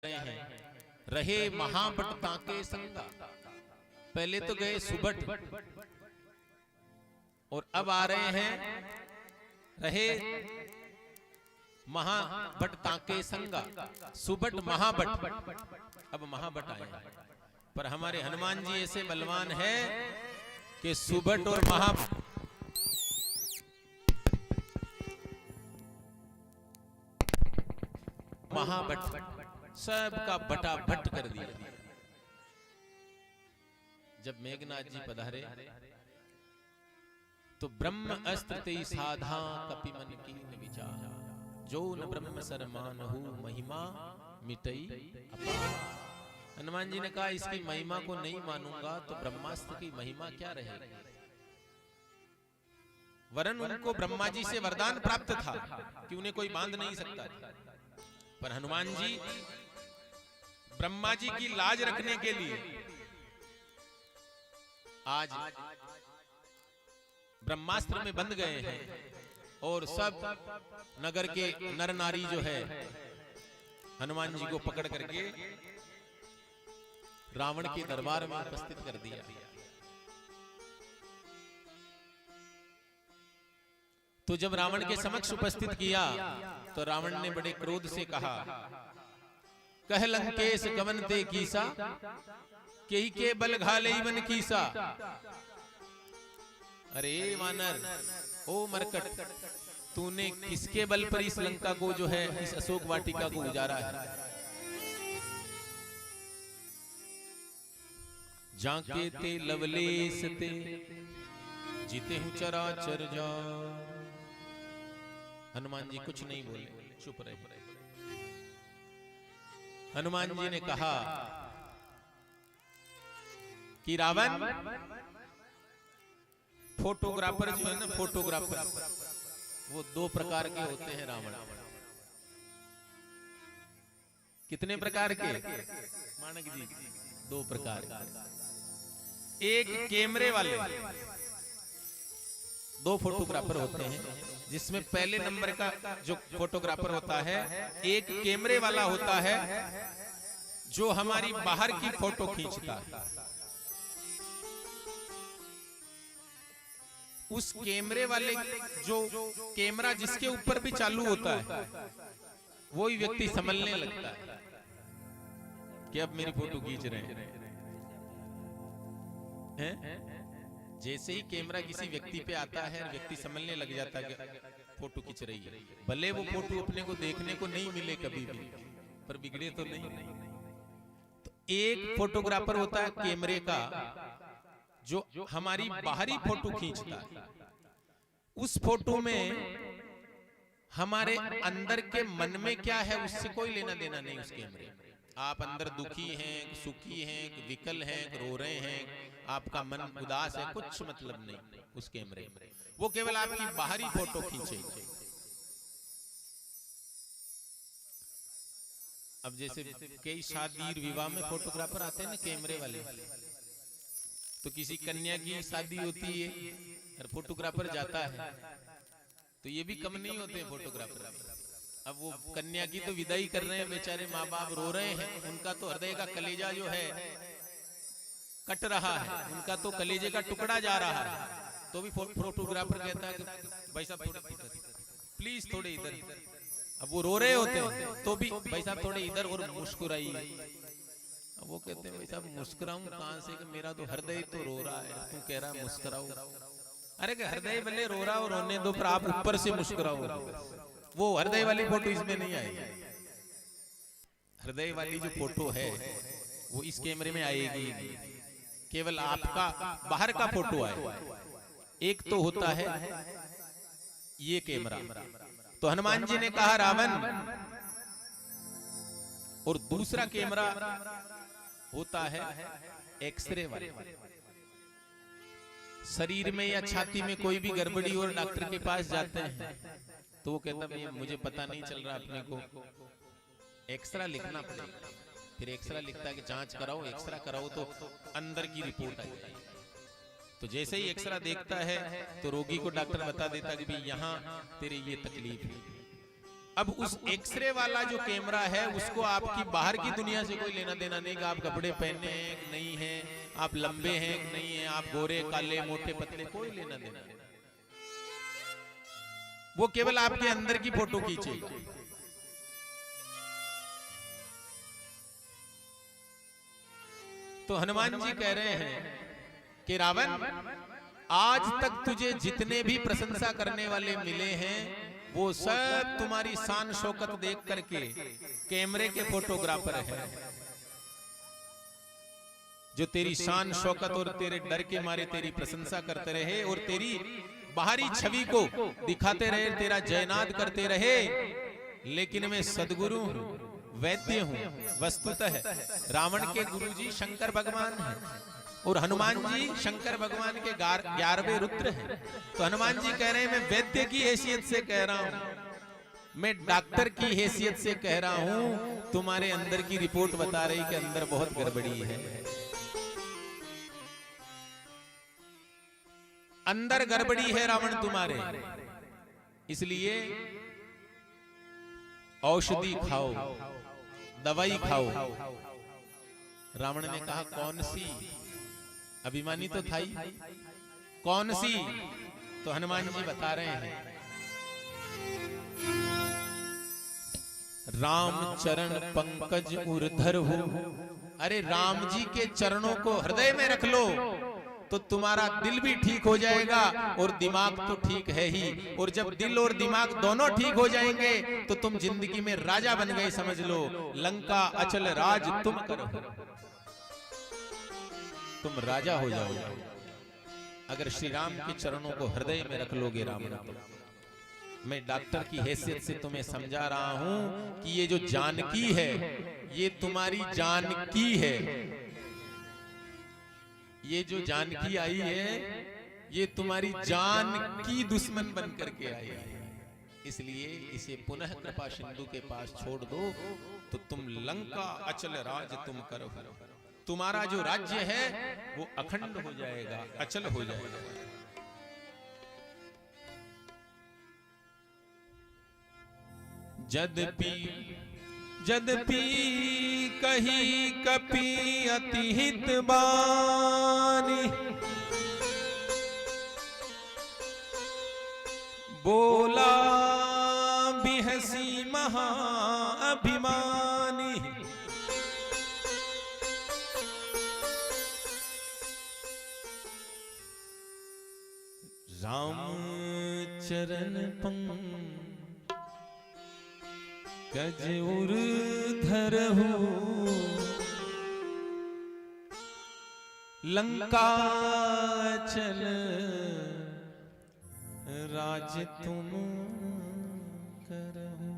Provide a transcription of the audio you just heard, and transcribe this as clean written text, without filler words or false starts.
हैं रहे महाबट ताके संगा। पहले तो गए सुबट और अब आ रहे हैं रहे महाबट ताके संगा। सुबट महाबट, अब महाबट आए हैं। पर हमारे हनुमान जी ऐसे बलवान है कि सुबट और महाबट सबका बटा भट कर दिया। जब मेघनाथ जी पधारे तो ब्रह्म अस्त्र ते साधा कपि मन कीन विचार। जो न ब्रह्म सर मानहु महिमा मिटई अपार। हनुमान जी ने कहा इसकी महिमा को नहीं मानूंगा तो ब्रह्मास्त्र की महिमा क्या रहेगी। वरन उनको ब्रह्मा जी से वरदान प्राप्त था कि उन्हें कोई बांध नहीं सकता था। पर हनुमान जी ब्रह्मा जी की लाज रखने के लिए आज ब्रह्मास्त्र में बंध गए हैं और सब नगर के नर नारी जो है हनुमान जी को पकड़ करके रावण के दरबार में उपस्थित कर दिया। तो जब रावण के समक्ष उपस्थित किया तो रावण ने बड़े क्रोध से कहा, कह लंकेश कवन ते कीसा, केही के बल घाले वन कीसा। अरे वानर, ओ मरकट, तूने किसके बल पर इस लंका को जो है इस अशोक वाटिका को उजाड़ा है। जाके ते लवलेस ते जीते हूं चराचर जा। हनुमान जी कुछ नहीं बोले, चुप रहे। हनुमान जी ने कहा कि रावण, फोटोग्राफर जो है ना, फोटोग्राफर वो दो प्रकार के होते हैं। रावण कितने प्रकार के मानक जी? दो प्रकार के। एक कैमरे वाले दो फोटोग्राफर होते हैं, जिसमें पहले नंबर का जो फोटोग्राफर होता है एक कैमरे वाला होता है जो हमारी बाहर की फोटो खींचता है। उस कैमरे वाले जो कैमरा जिसके ऊपर भी चालू होता है वही व्यक्ति समझने लगता है कि अब मेरी फोटो खींच रहे हैं। जैसे ही कैमरा किसी व्यक्ति पे आता है व्यक्ति समझने लग जाता है कि फोटो खींच रही है। भले वो फोटो अपने को देखने को नहीं मिले कभी भी, पर बिगड़े तो नहीं। तो एक फोटोग्राफर होता है कैमरे का जो हमारी बाहरी फोटो खींचता है। उस फोटो में हमारे अंदर के मन में क्या है उससे कोई लेना देना नहीं। उस कैमरे में आप अंदर दुखी हैं, सुखी हैं, विकल हैं, रो रहे हैं, आपका मन उदास है, कुछ मतलब नहीं उस कैमरे में। वो केवल आपकी बाहरी फोटो खींचेगी। अब जैसे कई शादी विवाह में फोटोग्राफर आते हैं ना कैमरे वाले, तो किसी कन्या की शादी होती है और फोटोग्राफर जाता है, तो ये भी कम नहीं होते हैं फोटोग्राफर। अब वो कन्या की तो विदाई कर रहे हैं, बेचारे माँ बाप रो रहे हैं, उनका तो हृदय का कलेजा जो है कट रहा है, उनका तो कलेजे का टुकड़ा जा रहा है। तो भी फोटोग्राफर कहता है कि भाई साहब थोड़े प्लीज थोड़े इधर। अब वो रो रहे होते हैं तो भी भाई साहब थोड़े इधर और मुस्कुराइए। अब वो कहते हैं भाई साहब मुस्कुराऊं कहां से, कि मेरा तो हृदय तो रो रहा है, तू कह रहा है मुस्कुराओ। अरे हृदय भले रो रहा हो, रोने दो, पर आप ऊपर से मुस्कुराओ। वो हृदय वाली फोटो इसमें नहीं आएगी। हृदय वाली जो फोटो है वो इस कैमरे में आएगी, केवल आपका बाहर का फोटो आए। एक तो होता है ये कैमरा। तो हनुमान जी ने कहा रावण, और दूसरा कैमरा होता है एक्सरे वाला। शरीर में या छाती में कोई भी गड़बड़ी और डॉक्टर के पास जाते हैं तो वो कहता है मुझे पता नहीं चल रहा, अपने को एक्सरा लिखना पड़ेगा। फिर एक्सरा लिखता है कि जांच कराओ, एक्सरा कराओ तो अंदर की रिपोर्ट आई। तो जैसे ही एक्सरा देखता है तो रोगी को डॉक्टर बता देता है कि भाई यहाँ तेरे ये तकलीफ है। अब उस एक्सरे वाला जो कैमरा है उसको आपकी बाहर की दुनिया से कोई लेना देना नहीं कि आप कपड़े पहने हैं कि नहीं है, आप लंबे हैं कि नहीं है, आप गोरे काले मोटे पतले, कोई लेना देना नहीं। वो केवल आपके अंदर की फोटो खींचेगा। तो हनुमान जी कह रहे हैं कि रावण, आज तक तुझे जितने भी प्रशंसा करने वाले मिले हैं वो सब तुम्हारी शान शौकत देख करके कैमरे के फोटोग्राफर हैं, जो तेरी शान शौकत और तेरे डर के मारे तेरी प्रशंसा करते रहे और तेरी बाहरी छवि को दिखाते रहे, तेरा जयनाद करते रहे। लेकिन मैं सदगुरु हूं, वैद्य हूं। वस्तुतः रावण के गुरुजी शंकर भगवान हैं और हनुमान जी शंकर भगवान के 11वें रुद्र हैं। तो हनुमान जी कह रहे हैं, मैं वैद्य की हैसियत से कह रहा हूं, मैं डॉक्टर की हैसियत से कह रहा हूं, तुम्हारे अंदर की रिपोर्ट बता रही कि अंदर बहुत गड़बड़ी है, अंदर गड़बड़ी है रावण तुम्हारे, इसलिए औषधि खाओ, दवाई खाओ। रावण ने कहा कौन सी? अभिमानी तो था ही, कौन सी? तो हनुमान जी बता रहे हैं, राम चरण पंकज उर्धर हो। अरे राम जी के चरणों को हृदय में रख लो तो तुम्हारा दिल भी ठीक हो जाएगा और दिमाग तो ठीक है ही। और जब दिल और दिमाग दोनों ठीक हो जाएंगे तो तुम जिंदगी में राजा बन गए, समझ लो। लंका अचल राज तुम करो, तुम राजा हो जाओगे अगर श्री राम के चरणों को हृदय में रख लोगे। रावण, तो मैं डॉक्टर की हैसियत से तुम्हें समझा रहा हूं कि ये जो जानकी है ये तुम्हारी जानकी है, ये जो जानकी आई है ये तुम्हारी जान की दुश्मन बन करके आई है, इसलिए इसे पुनः कृपा सिंधु के पास छोड़ दो तो तुम लंका अचल राज तुम करो, तुम्हारा जो राज्य है वो अखंड हो जाएगा, अचल हो जाएगा। जदपि जदपि कही कपि अति हित बानी, बोला बिहसी महा अभिमानी। राम चरण पंकज उर्धर हो, लंका चल राज तुम करहु।